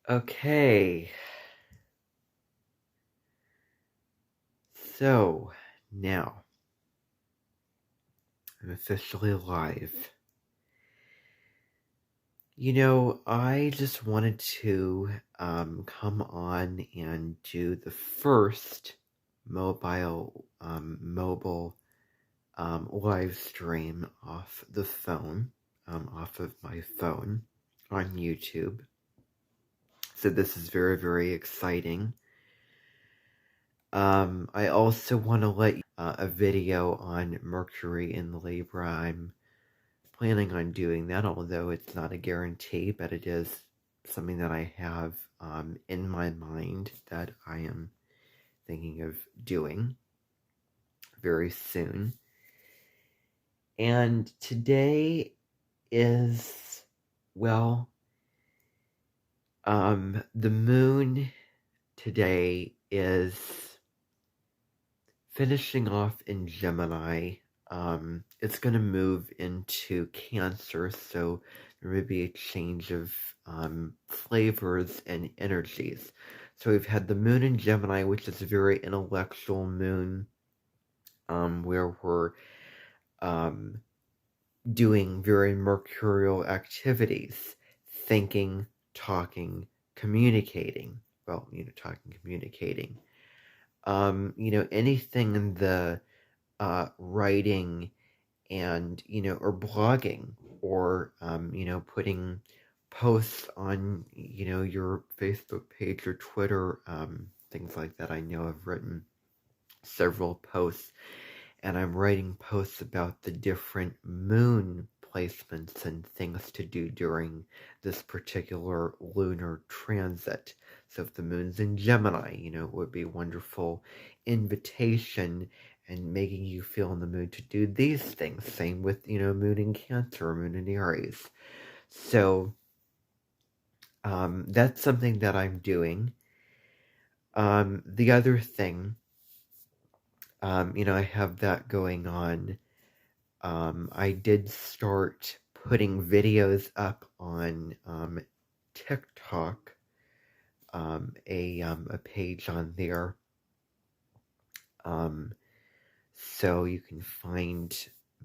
Okay, so now I'm officially live. I just wanted to come on and do the first mobile live stream off the phone, off of my phone on YouTube. So this is very, very exciting. I also want to let you a video on Mercury in Libra. I'm planning on doing that, although it's not a guarantee, but it is something that I have in my mind that I am thinking of doing very soon. And today is, well, the moon today is finishing off in Gemini. It's going to move into Cancer, so there may be a change of flavors and energies. So we've had the moon in Gemini, which is a very intellectual moon, where we're doing very mercurial activities, thinking, talking, communicating. Well, talking, communicating. Anything in the writing and, or blogging, or, putting posts on, your Facebook page or Twitter, things like that. I know I've written several posts, and I'm writing posts about the different moon placements and things to do during this particular lunar transit. So if the moon's in Gemini, it would be a wonderful invitation and making you feel in the mood to do these things. Same with, moon in Cancer, moon in Aries. So that's something that I'm doing. The other thing, I have that going on. I did start putting videos up on TikTok, a page on there. So you can find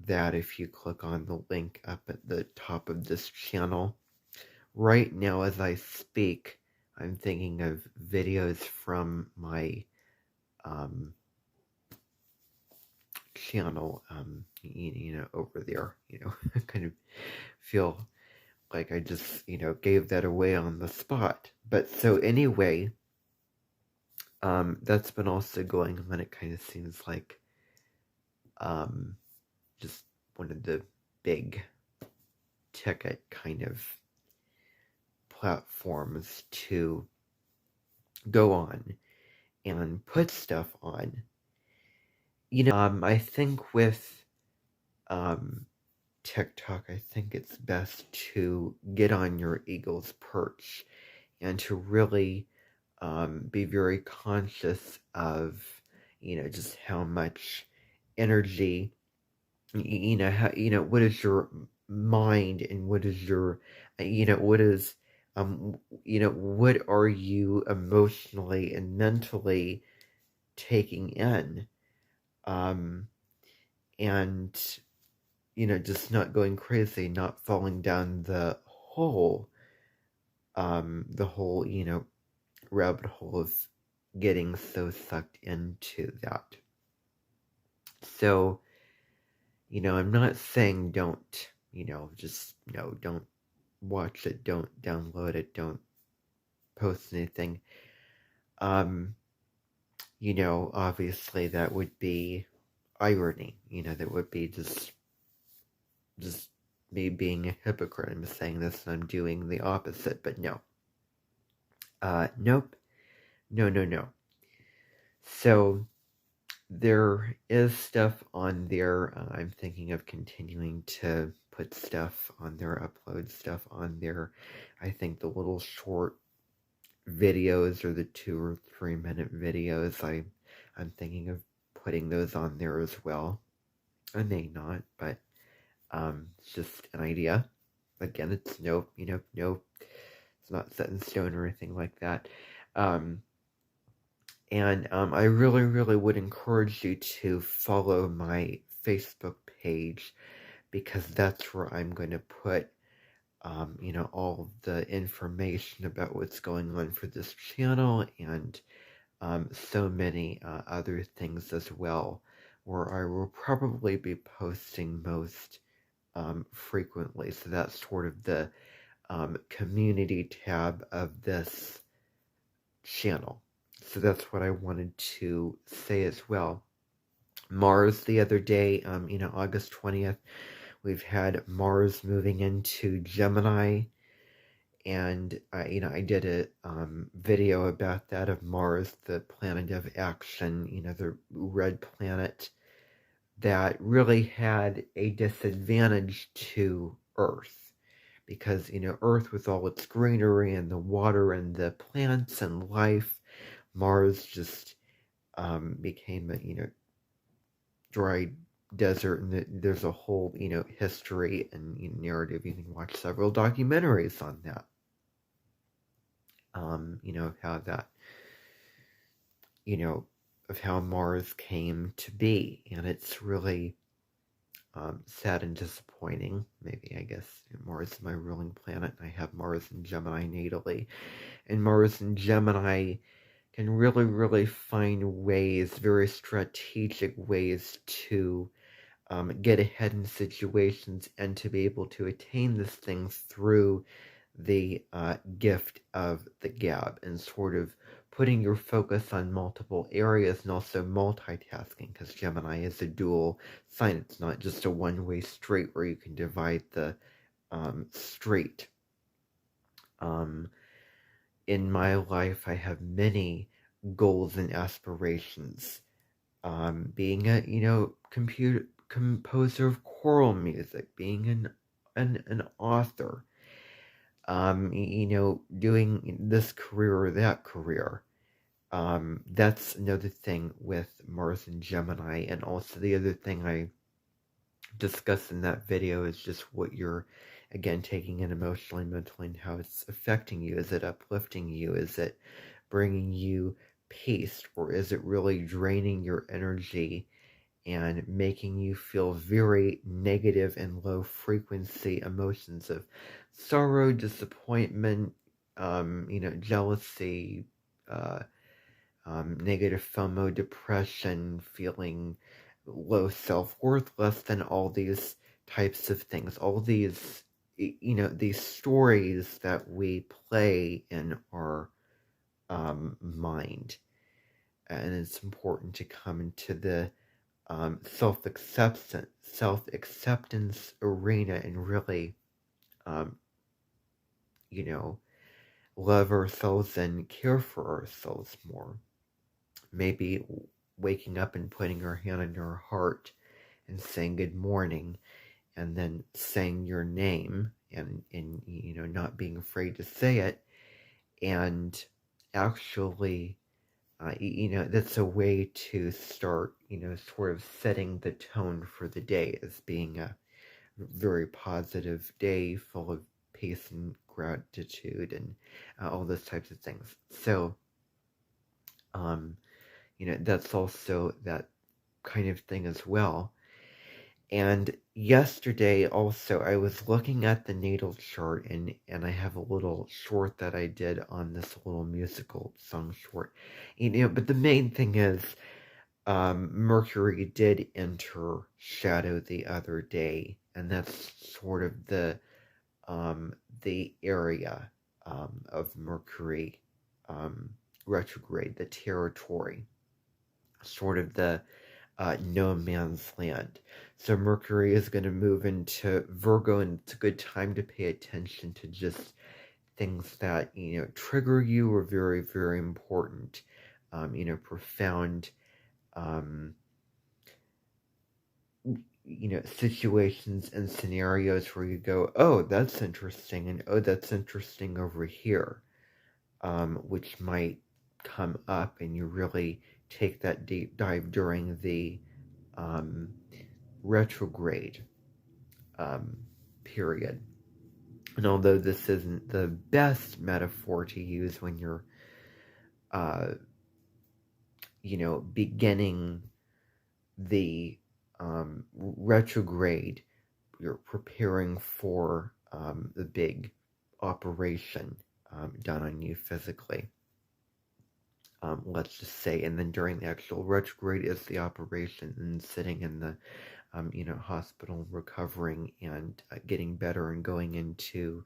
that if you click on the link up at the top of this channel. Right now, as I speak, I'm thinking of videos from my channel, over there, I kind of feel like I just, gave that away on the spot. But so anyway, that's been also going on. It kind of seems like just one of the big ticket kind of platforms to go on and put stuff on. I think with TikTok, I think it's best to get on your eagle's perch and to really be very conscious of, just how much energy, what is your mind, and what is your, what is, what are you emotionally and mentally taking in, and, just not going crazy, not falling down the whole, rabbit hole of getting so sucked into that. So, I'm not saying don't, don't watch it, don't download it, don't post anything. Obviously that would be irony, that would be just me being a hypocrite. I'm saying this and I'm doing the opposite, but no. Nope. No. So there is stuff on there. I'm thinking of continuing to put stuff on there, upload stuff on there. I think the little short videos, or the 2 or 3 minute videos, I'm thinking of putting those on there as well. I may not, but it's just an idea. Again, it's no It's not set in stone or anything like that. And I really, really would encourage you to follow my Facebook page, because that's where I'm going to put, all of the information about what's going on for this channel, and so many other things as well, where I will probably be posting most frequently. So that's sort of the community tab of this channel. So that's what I wanted to say as well. Mars the other day, August 20th, we've had Mars moving into Gemini, and I did a video about that, of Mars, the planet of action, the red planet that really had a disadvantage to Earth, because Earth, with all its greenery and the water and the plants and life, Mars just became a dry desert, and there's a whole history and narrative. You can watch several documentaries on that. How that of how Mars came to be, and it's really sad and disappointing. Maybe, I guess, Mars is my ruling planet, and I have Mars in Gemini natally, and Mars in Gemini can really, really find ways, very strategic ways, to get ahead in situations and to be able to attain this thing through the gift of the gab, and sort of putting your focus on multiple areas, and also multitasking, because Gemini is a dual sign. It's not just a one-way street where you can divide the street. In my life, I have many goals and aspirations. Being a composer of choral music, being an author, doing this career or that career. That's another thing with Mars and Gemini. And also the other thing I discussed in that video is just what you're, again, taking in emotionally, mentally, and how it's affecting you. Is it uplifting you? Is it bringing you peace? Or is it really draining your energy and making you feel very negative and low frequency emotions of sorrow, disappointment, jealousy, negative FOMO, depression, feeling low self-worth, less than, all these types of things, all these, these stories that we play in our mind. And it's important to come into the self-acceptance arena, and really, love ourselves and care for ourselves more. Maybe waking up and putting our hand on your heart and saying good morning, and then saying your name, and not being afraid to say it, and actually, that's a way to start, sort of setting the tone for the day as being a very positive day, full of peace and gratitude, and all those types of things. So, that's also that kind of thing as well. And yesterday also, I was looking at the natal chart, and I have a little short that I did on this little musical song short. But the main thing is, Mercury did enter shadow the other day, and that's sort of the area of Mercury retrograde, the territory, sort of the no man's land. So Mercury is going to move into Virgo, and it's a good time to pay attention to just things that trigger you, or very, very important, profound, situations and scenarios where you go, oh, that's interesting, and oh, that's interesting over here, which might come up, and you really take that deep dive during the retrograde period. And although this isn't the best metaphor to use when you're, beginning the retrograde, you're preparing for the big operation done on you physically. Let's just say, and then during the actual retrograde is the operation, and sitting in the hospital, recovering and getting better and going into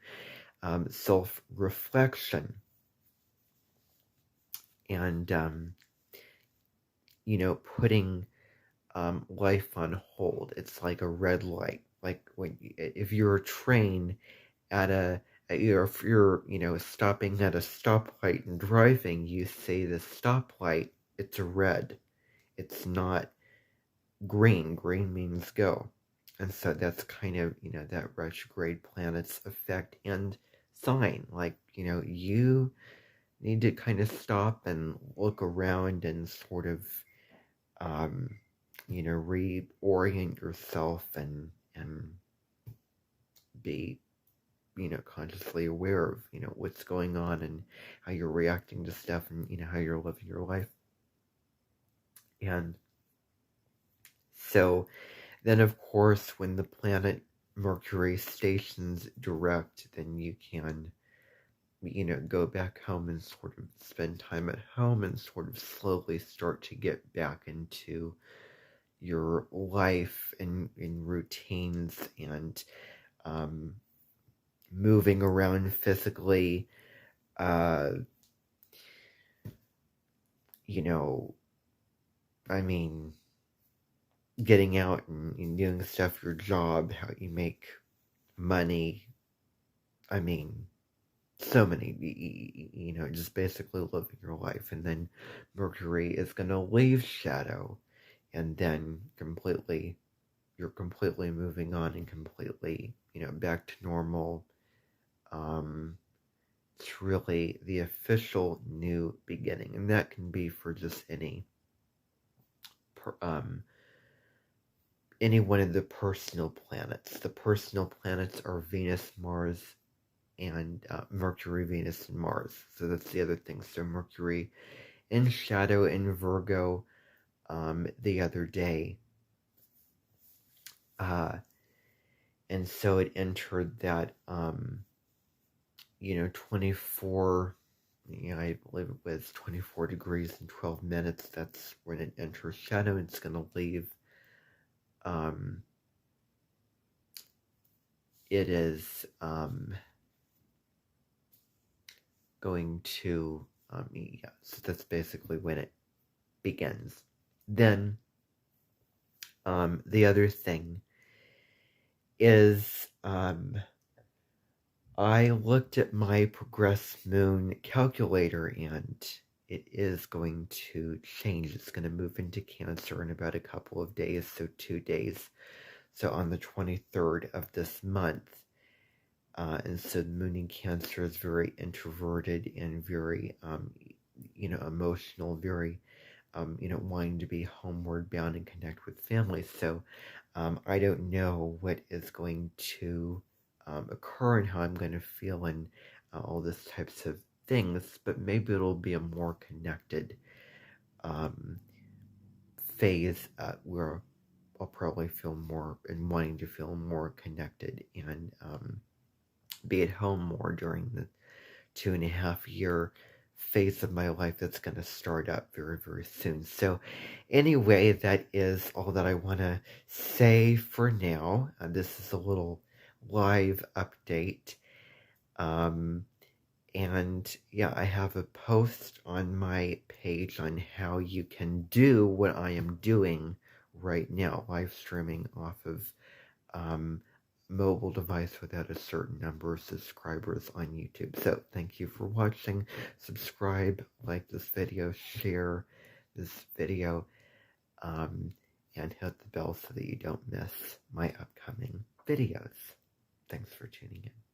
self-reflection and putting life on hold. It's like a red light, like if you're a train if you're stopping at a stoplight and driving, you say the stoplight, it's a red, it's not green. Green means go. And so that's kind of that retrograde planet's effect and sign. Like you need to kind of stop and look around and sort of reorient yourself and be consciously aware of what's going on and how you're reacting to stuff and how you're living your life. And so then, of course, when the planet Mercury stations direct, then you can go back home and sort of spend time at home and sort of slowly start to get back into your life and in routines and moving around physically, getting out and doing stuff, your job, how you make money. So many, just basically living your life. And then Mercury is going to leave shadow, and then you're completely moving on and completely, back to normal. It's really the official new beginning, and that can be for just any one of the personal planets. The personal planets are Venus, Mars, and Mercury, Venus, and Mars. So that's the other thing. So Mercury in shadow in Virgo the other day. And so it entered that 24, I believe it was 24 degrees and 12 minutes. That's when it enters shadow. It's going to leave. It is going to, so that's basically when it begins. Then, the other thing is, I looked at my progress moon calculator, and it is going to change. It's going to move into Cancer in about a couple of days, so 2 days. So on the 23rd of this month. And so the moon in Cancer is very introverted and very, emotional, very, wanting to be homeward bound and connect with family. So I don't know what is going to occur and how I'm going to feel and all these types of things, but maybe it'll be a more connected phase where I'll probably feel more and wanting to feel more connected and be at home more during the 2.5-year phase of my life that's going to start up very, very soon. So anyway, that is all that I want to say for now. This is a little live update. And yeah, I have a post on my page on how you can do what I am doing right now, live streaming off of mobile device without a certain number of subscribers on YouTube. So thank you for watching. Subscribe, like this video, share this video, and hit the bell so that you don't miss my upcoming videos. Thanks for tuning in.